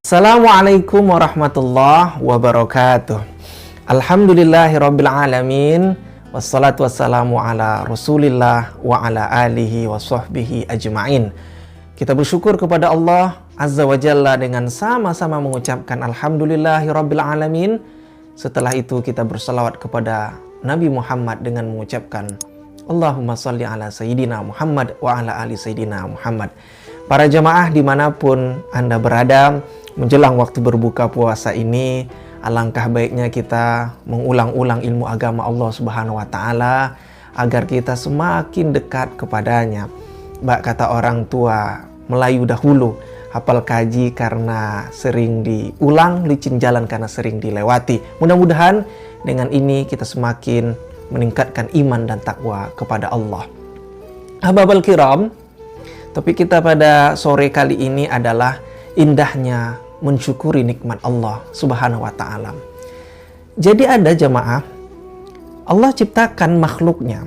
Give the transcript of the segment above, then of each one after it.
Assalamualaikum warahmatullahi wabarakatuh. Alhamdulillahirabbil alamin. Wassalatu wassalamu ala Rasulillah wa ala alihi wa sahbihi ajma'in. Kita bersyukur kepada Allah Azza wa Jalla dengan sama-sama mengucapkan Alhamdulillahirabbil alamin. Setelah itu kita bersalawat kepada Nabi Muhammad dengan mengucapkan Allahumma salli ala Sayyidina Muhammad wa ala ali Sayyidina Muhammad. Para jamaah dimanapun Anda berada, menjelang waktu berbuka puasa ini, alangkah baiknya kita mengulang-ulang ilmu agama Allah Subhanahu wa Ta'ala agar kita semakin dekat kepadanya. Bak kata orang tua Melayu dahulu, hafal kaji karena sering diulang, licin jalan karena sering dilewati. Mudah-mudahan dengan ini kita semakin meningkatkan iman dan takwa kepada Allah. Ahbabal kiram, topik kita pada sore kali ini adalah indahnya mensyukuri nikmat Allah Subhanahu wa Ta'ala. Jadi ada jamaah, Allah ciptakan makhluknya,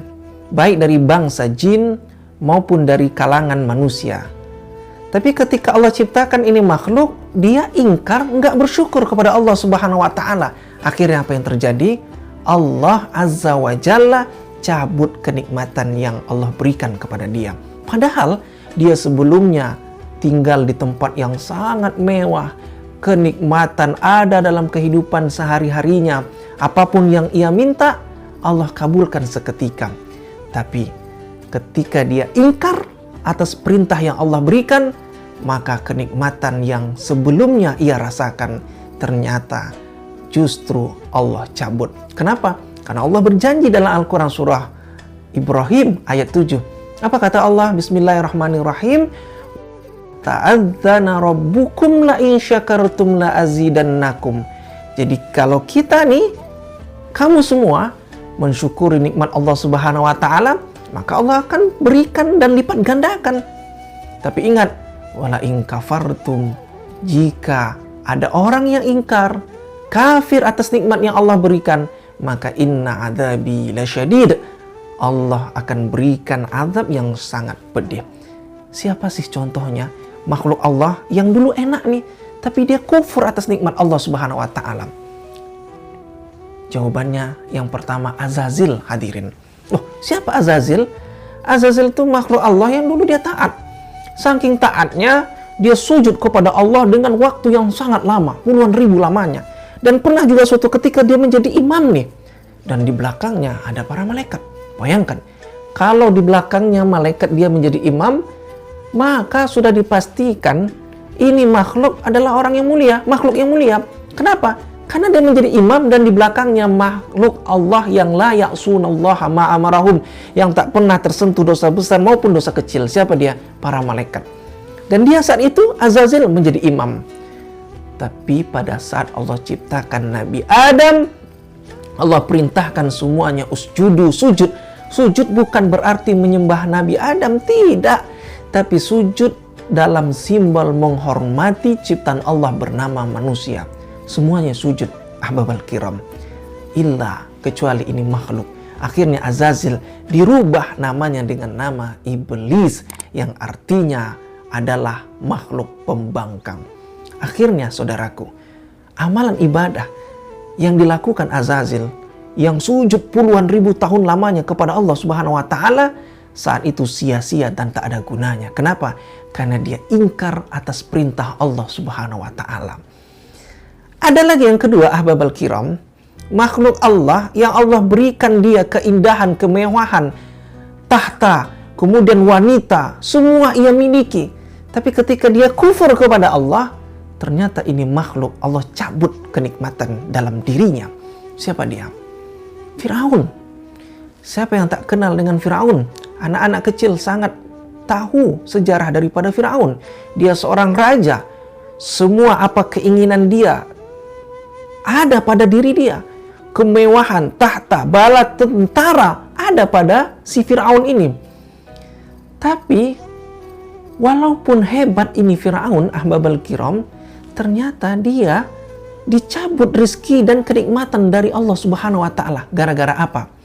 baik dari bangsa jin maupun dari kalangan manusia. Tapi ketika Allah ciptakan ini makhluk, dia ingkar, nggak bersyukur kepada Allah Subhanahu wa Ta'ala. Akhirnya apa yang terjadi? Allah Azza wa Jalla cabut kenikmatan yang Allah berikan kepada dia. Padahal dia sebelumnya tinggal di tempat yang sangat mewah, kenikmatan ada dalam kehidupan sehari-harinya. Apapun yang ia minta, Allah kabulkan seketika. Tapi ketika dia ingkar atas perintah yang Allah berikan, maka kenikmatan yang sebelumnya ia rasakan ternyata justru Allah cabut. Kenapa? Karena Allah berjanji dalam Al-Quran surah Ibrahim ayat 7. Apa kata Allah? Bismillahirrahmanirrahim. Ta'adzana rabbukum la in syakartum la azidannakum. Jadi kalau kita nih, kamu semua mensyukuri nikmat Allah Subhanahu wa Ta'ala, maka Allah akan berikan dan lipat gandakan. Tapi ingat, wala in kafartum, jika ada orang yang ingkar, kafir atas nikmat yang Allah berikan, maka inna adzabi lasyadid. Allah akan berikan azab yang sangat pedih. Siapa sih contohnya? Makhluk Allah yang dulu enak nih, tapi dia kufur atas nikmat Allah Subhanahu wa Ta'ala. Jawabannya yang pertama Azazil, hadirin. Loh, siapa Azazil? Azazil itu makhluk Allah yang dulu dia taat. Saking taatnya, dia sujud kepada Allah dengan waktu yang sangat lama, puluhan ribu lamanya. Dan pernah juga suatu ketika dia menjadi imam nih. Dan di belakangnya ada para malaikat. Bayangkan, kalau di belakangnya malaikat dia menjadi imam, maka sudah dipastikan ini makhluk adalah orang yang mulia, makhluk yang mulia. Kenapa? Karena dia menjadi imam dan di belakangnya makhluk Allah yang la ya'sunallaha ma amarahum, yang tak pernah tersentuh dosa besar maupun dosa kecil. Siapa dia? Para malaikat. Dan dia saat itu Azazil menjadi imam. Tapi pada saat Allah ciptakan Nabi Adam, Allah perintahkan semuanya usjudu, sujud. Sujud bukan berarti menyembah Nabi Adam, tidak. Tapi sujud dalam simbol menghormati ciptaan Allah bernama manusia. Semuanya sujud, ahbabal kiram. Illa, kecuali ini makhluk. Akhirnya Azazil dirubah namanya dengan nama Iblis, yang artinya adalah makhluk pembangkang. Akhirnya saudaraku, amalan ibadah yang dilakukan Azazil, yang sujud puluhan ribu tahun lamanya kepada Allah Subhanahu wa Ta'ala, saat itu sia-sia dan tak ada gunanya. Kenapa? Karena dia ingkar atas perintah Allah Subhanahu wa Ta'ala. Ada lagi yang kedua, ahbabal kiram, makhluk Allah yang Allah berikan dia keindahan, kemewahan, tahta, kemudian wanita, semua ia miliki. Tapi ketika dia kufur kepada Allah, ternyata ini makhluk Allah cabut kenikmatan dalam dirinya. Siapa dia? Firaun. Siapa yang tak kenal dengan Firaun? Anak-anak kecil sangat tahu sejarah daripada Firaun. Dia seorang raja. Semua apa keinginan dia ada pada diri dia. Kemewahan, tahta, bala tentara ada pada si Firaun ini. Tapi walaupun hebat ini Firaun, ahbabal kiram, ternyata dia dicabut rezeki dan kenikmatan dari Allah Subhanahu wa Ta'ala. Gara-gara apa?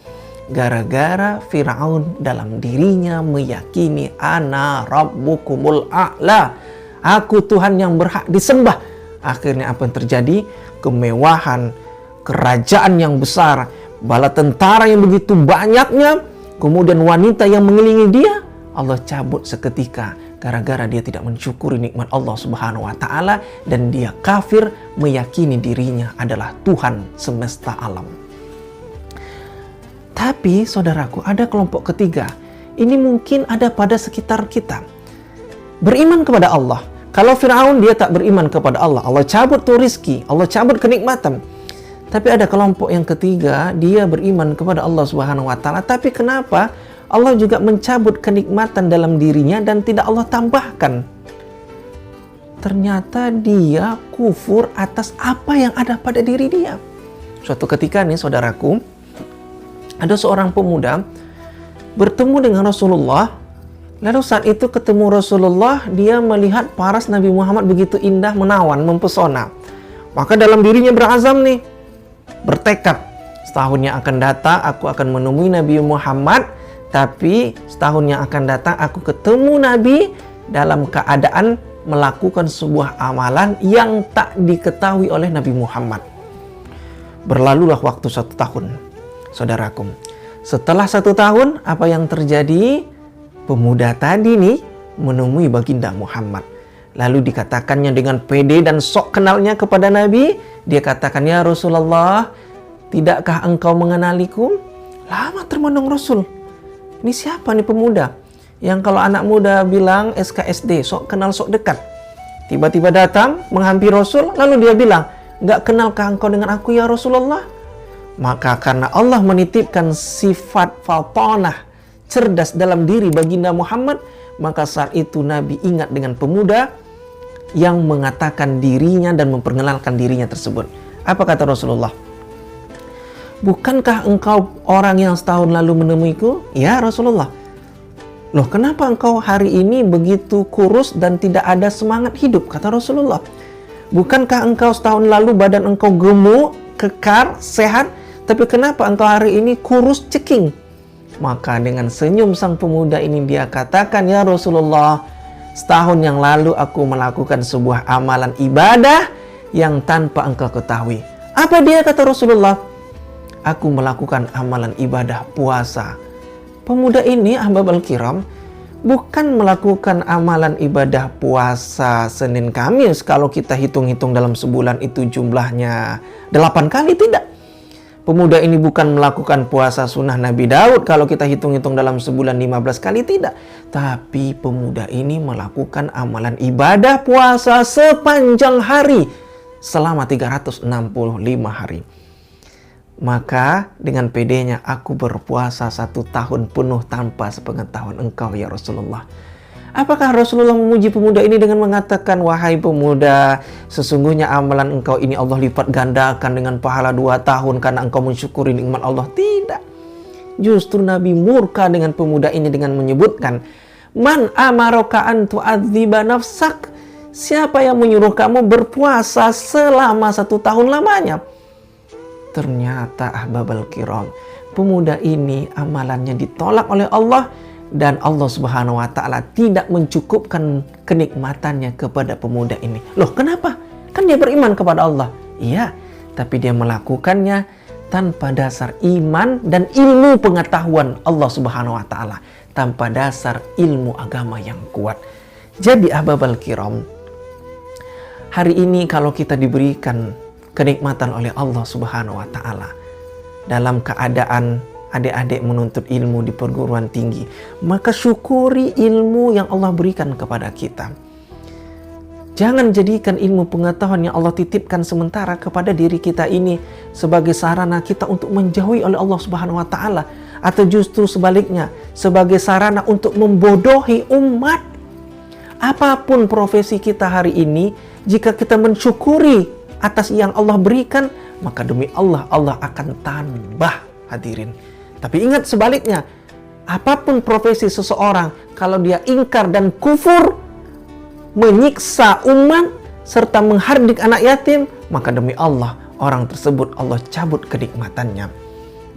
Gara-gara Firaun dalam dirinya meyakini ana rabbukumul a'la. Aku Tuhan yang berhak disembah. Akhirnya apa yang terjadi? Kemewahan, kerajaan yang besar, bala tentara yang begitu banyaknya, kemudian wanita yang mengelilingi dia, Allah cabut seketika gara-gara dia tidak mensyukuri nikmat Allah Subhanahu wa taala dan dia kafir meyakini dirinya adalah Tuhan semesta alam. Tapi saudaraku, ada kelompok ketiga. Ini mungkin ada pada sekitar kita. Beriman kepada Allah. Kalau Fir'aun dia tak beriman kepada Allah. Allah cabut tuh rizki, Allah cabut kenikmatan. Tapi ada kelompok yang ketiga, dia beriman kepada Allah Subhanahu wa taala. Tapi kenapa Allah juga mencabut kenikmatan dalam dirinya dan tidak Allah tambahkan? Ternyata dia kufur atas apa yang ada pada diri dia. Suatu ketika nih saudaraku, ada seorang pemuda bertemu dengan Rasulullah. Lalu saat itu ketemu Rasulullah, dia melihat paras Nabi Muhammad begitu indah, menawan, mempesona. Maka dalam dirinya berazam nih, bertekad, setahun yang akan datang aku akan menemui Nabi Muhammad, tapi setahun yang akan datang aku ketemu Nabi dalam keadaan melakukan sebuah amalan yang tak diketahui oleh Nabi Muhammad. Berlalulah waktu 1 tahun, saudaraku. Setelah 1 tahun, apa yang terjadi? Pemuda tadi nih menemui baginda Muhammad. Lalu dikatakannya dengan pede dan sok kenalnya kepada Nabi. Dia katakan, ya Rasulullah, tidakkah engkau mengenaliku? Lama termenung Rasul. Ini siapa nih pemuda? Yang kalau anak muda bilang SKSD, sok kenal sok dekat. Tiba-tiba datang menghampiri Rasul. Lalu dia bilang, gak kenalkah engkau dengan aku ya Rasulullah? Maka karena Allah menitipkan sifat fatanah, cerdas dalam diri baginda Muhammad, maka saat itu Nabi ingat dengan pemuda yang mengatakan dirinya dan memperkenalkan dirinya tersebut. Apa kata Rasulullah? Bukankah engkau orang yang setahun lalu menemuiku? Ya Rasulullah. Loh, kenapa engkau hari ini begitu kurus dan tidak ada semangat hidup? Kata Rasulullah. Bukankah engkau setahun lalu badan engkau gemuk, kekar, sehat, tapi kenapa engkau hari ini kurus, ceking? Maka dengan senyum sang pemuda ini dia katakan, ya Rasulullah, setahun yang lalu aku melakukan sebuah amalan ibadah yang tanpa engkau ketahui. Apa dia, kata Rasulullah? Aku melakukan amalan ibadah puasa. Pemuda ini, ahbabal kiram, bukan melakukan amalan ibadah puasa Senin Kamis. Kalau kita hitung-hitung dalam sebulan itu jumlahnya 8 kali, tidak. Pemuda ini bukan melakukan puasa sunnah Nabi Daud kalau kita hitung-hitung dalam sebulan 15 kali, tidak. Tapi pemuda ini melakukan amalan ibadah puasa sepanjang hari selama 365 hari. Maka dengan pedenya aku berpuasa 1 tahun penuh tanpa sepengetahuan engkau ya Rasulullah. Apakah Rasulullah memuji pemuda ini dengan mengatakan, wahai pemuda, sesungguhnya amalan engkau ini Allah lipat gandakan dengan pahala 2 tahun karena engkau mensyukuri nikmat Allah? Tidak. Justru Nabi murka dengan pemuda ini dengan menyebutkan, man amaraka an tu'adziba nafsak? Siapa yang menyuruh kamu berpuasa selama 1 tahun lamanya? Ternyata ahbabal kiram, pemuda ini amalannya ditolak oleh Allah. Dan Allah Subhanahu wa ta'ala tidak mencukupkan kenikmatannya kepada pemuda ini. Loh, kenapa? Kan dia beriman kepada Allah. Iya, tapi dia melakukannya tanpa dasar iman dan ilmu pengetahuan Allah Subhanahu wa ta'ala, tanpa dasar ilmu agama yang kuat. Jadi ahbabal kiram, hari ini kalau kita diberikan kenikmatan oleh Allah Subhanahu wa ta'ala, dalam keadaan adik-adik menuntut ilmu di perguruan tinggi, maka syukuri ilmu yang Allah berikan kepada kita. Jangan jadikan ilmu pengetahuan yang Allah titipkan sementara kepada diri kita ini sebagai sarana kita untuk menjauhi oleh Allah Subhanahu wa ta'ala, atau justru sebaliknya sebagai sarana untuk membodohi umat. Apapun profesi kita hari ini, jika kita mensyukuri atas yang Allah berikan, maka demi Allah, Allah akan tambah, hadirin. Tapi ingat sebaliknya, apapun profesi seseorang, kalau dia ingkar dan kufur, menyiksa umat, serta menghardik anak yatim, maka demi Allah, orang tersebut Allah cabut kenikmatannya.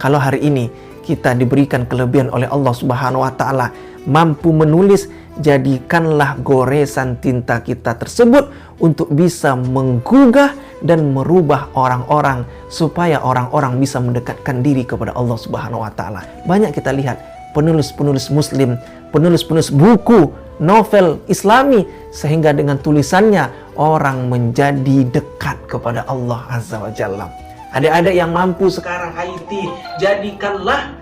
Kalau hari ini kita diberikan kelebihan oleh Allah Subhanahu wa ta'ala, mampu menulis, jadikanlah goresan tinta kita tersebut untuk bisa menggugah dan merubah orang-orang supaya orang-orang bisa mendekatkan diri kepada Allah Subhanahu wa taala. Banyak kita lihat penulis-penulis muslim, penulis-penulis buku, novel Islami, sehingga dengan tulisannya orang menjadi dekat kepada Allah Azza wa Jalla. Adik-adik yang mampu sekarang IT, jadikanlah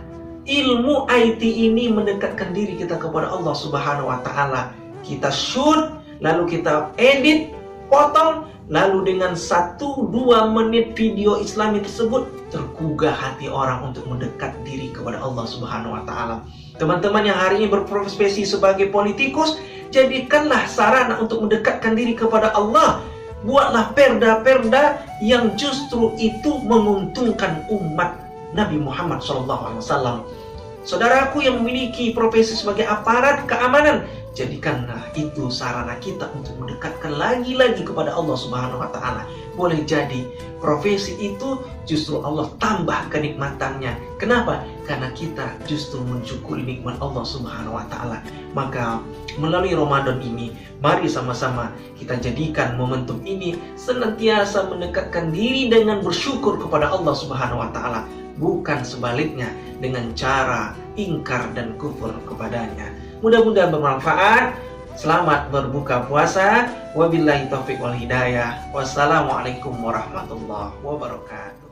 ilmu IT ini mendekatkan diri kita kepada Allah Subhanahu wa taala. Kita shoot, lalu kita edit, potong, lalu dengan 1-2 menit video Islami tersebut tergugah hati orang untuk mendekat diri kepada Allah Subhanahu wa taala. Teman-teman yang hari ini berprofesi sebagai politikus, jadikanlah sarana untuk mendekatkan diri kepada Allah. Buatlah perda-perda yang justru itu menguntungkan umat Nabi Muhammad SAW. Saudaraku yang memiliki profesi sebagai aparat keamanan, jadikanlah itu sarana kita untuk mendekatkan lagi-lagi kepada Allah Subhanahu wa taala. Boleh jadi profesi itu justru Allah tambah kenikmatannya. Kenapa? Karena kita justru mensyukuri nikmat Allah Subhanahu wa taala. Maka melalui Ramadan ini, mari sama-sama kita jadikan momentum ini senantiasa mendekatkan diri dengan bersyukur kepada Allah Subhanahu wa taala, bukan sebaliknya dengan cara ingkar dan kufur kepadanya. Mudah-mudahan bermanfaat. Selamat berbuka puasa. Wabillahi taufiq wal hidayah. Wassalamualaikum warahmatullahi wabarakatuh.